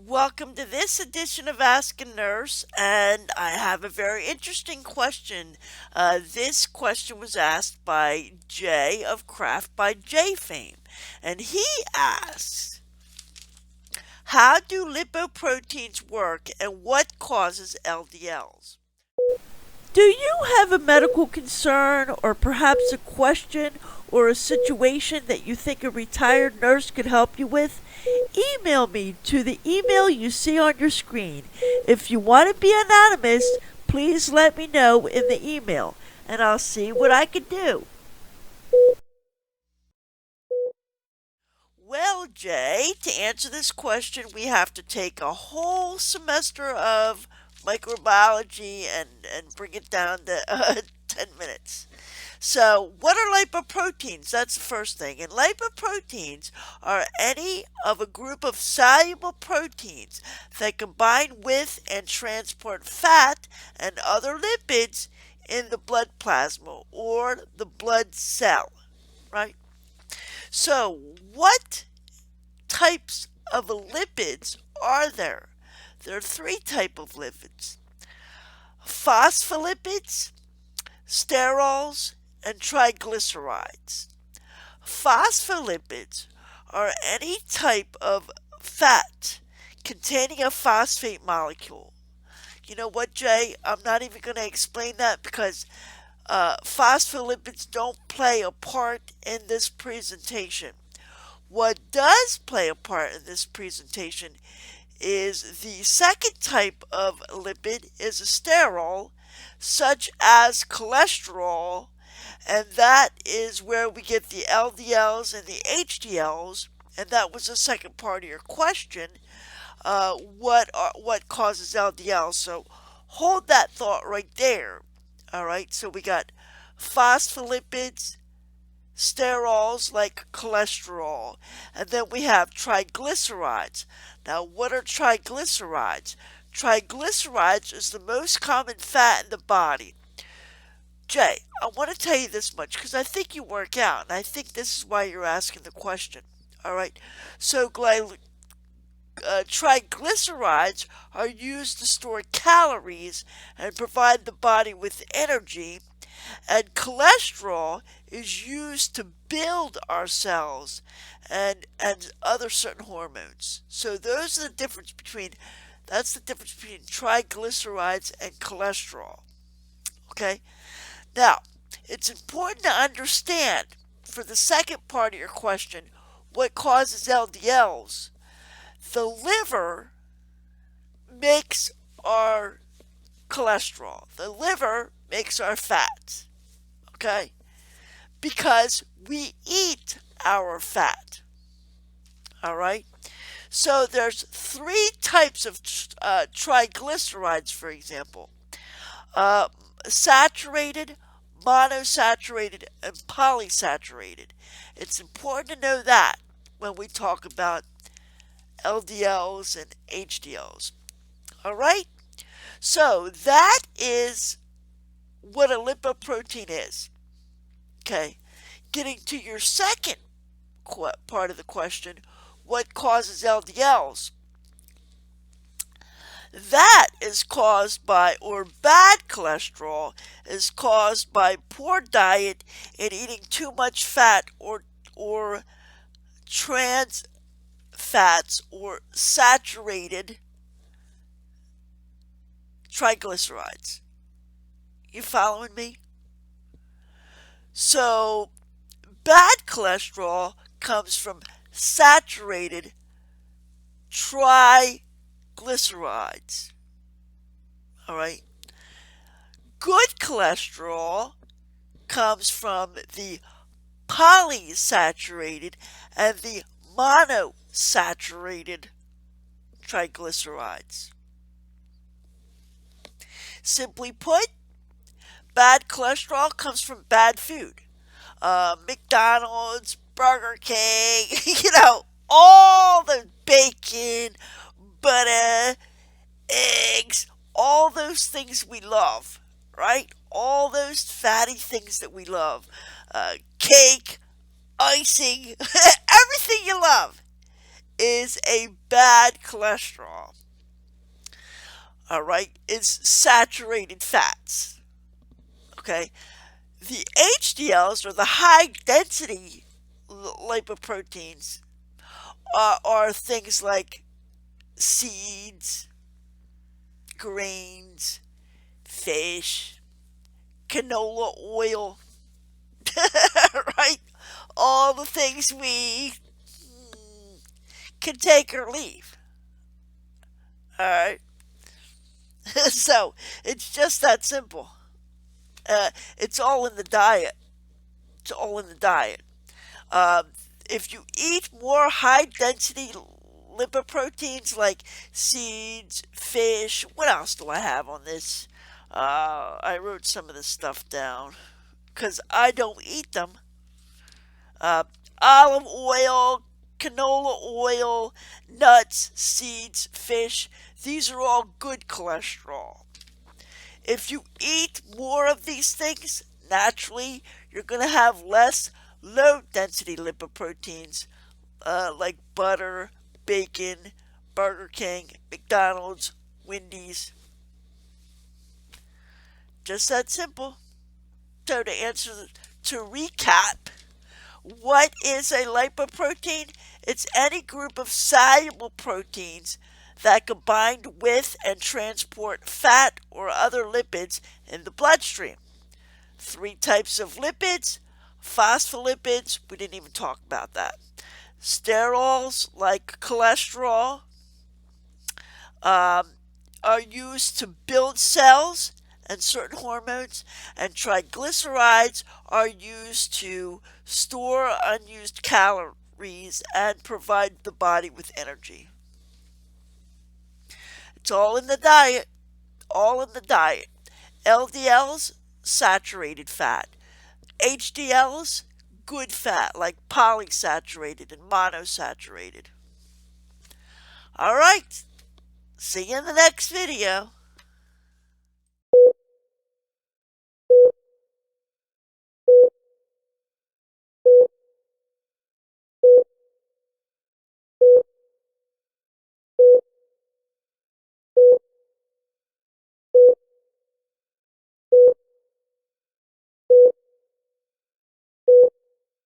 Welcome to this edition of Ask a Nurse, and I have a very interesting question. This question was asked by Jay of Craft by Jay fame, and he asks, how do lipoproteins work and what causes LDLs? Do you have a medical concern or perhaps a question or a situation that you think a retired nurse could help you with? Email me to the email you see on your screen. If you want to be anonymous, please let me know in the email and I'll see what I can do. Well, Jay, to answer this question, we have to take a whole semester of microbiology and bring it down to 10 minutes. So, what are lipoproteins? That's the first thing. And lipoproteins are any of a group of soluble proteins that combine with and transport fat and other lipids in the blood plasma or the blood cell, right? So, what types of lipids are there? There are three types of lipids: phospholipids, sterols, and triglycerides. Phospholipids are any type of fat containing a phosphate molecule. You know what, Jay? I'm not even going to explain that because phospholipids don't play a part in this presentation. What does play a part in this presentation is the second type of lipid is a sterol, such as cholesterol, and that is where we get the LDLs and the HDLs, and that was the second part of your question. What causes LDL? So hold that thought right there. All right, so we got phospholipids, sterols like cholesterol, and then we have triglycerides. Now, what are triglycerides? Triglycerides is the most common fat in the body. Jay, I want to tell you this much because I think you work out, and I think this is why you're asking the question. All right, so triglycerides are used to store calories and provide the body with energy, and cholesterol is used to build our cells and other certain hormones. So that's the difference between triglycerides and cholesterol. Okay? Now, it's important to understand for the second part of your question, what causes LDLs? The liver makes our cholesterol. The liver makes our fats. Okay? Because we eat our fat. All right? So there's three types of triglycerides, for example: saturated, monosaturated, and polysaturated. It's important to know that when we talk about LDLs and HDLs. All right? So that is what a lipoprotein is. Okay. Getting to your second part of the question, what causes LDLs? That is caused by, or bad cholesterol is caused by poor diet and eating too much fat or trans fats or saturated triglycerides. You following me? So, bad cholesterol comes from saturated triglycerides. All right. Good cholesterol comes from the polysaturated and the monosaturated triglycerides. Simply put, bad cholesterol comes from bad food. McDonald's, Burger King, all the bacon, butter, eggs, all those things we love, right? All those fatty things that we love. Cake, icing, everything you love is a bad cholesterol. All right, it's saturated fats. Okay, the HDLs, or the high density lipoproteins, are things like seeds, grains, fish, canola oil, right? All the things we can take or leave. All right. So it's just that simple. It's all in the diet. It's all in the diet. Um, if you eat more high density lipoproteins like seeds, fish, what else do I have on this? I wrote some of this stuff down because I don't eat them. Uh, Olive oil, canola oil, nuts, seeds, fish, these are all good cholesterol. If you eat more of these things, naturally, you're going to have less low density lipoproteins like butter, bacon, Burger King, McDonald's, Wendy's. Just that simple. So to recap, what is a lipoprotein? It's any group of soluble proteins that combine with and transport fat or other lipids in the bloodstream. Three types of lipids: phospholipids, we didn't even talk about that. Sterols, like cholesterol, um, are used to build cells and certain hormones, and triglycerides are used to store unused calories and provide the body with energy. It's all in the diet, all in the diet. LDLs, saturated fat. HDLs, good fat like polysaturated and monosaturated. All right, see you in the next video.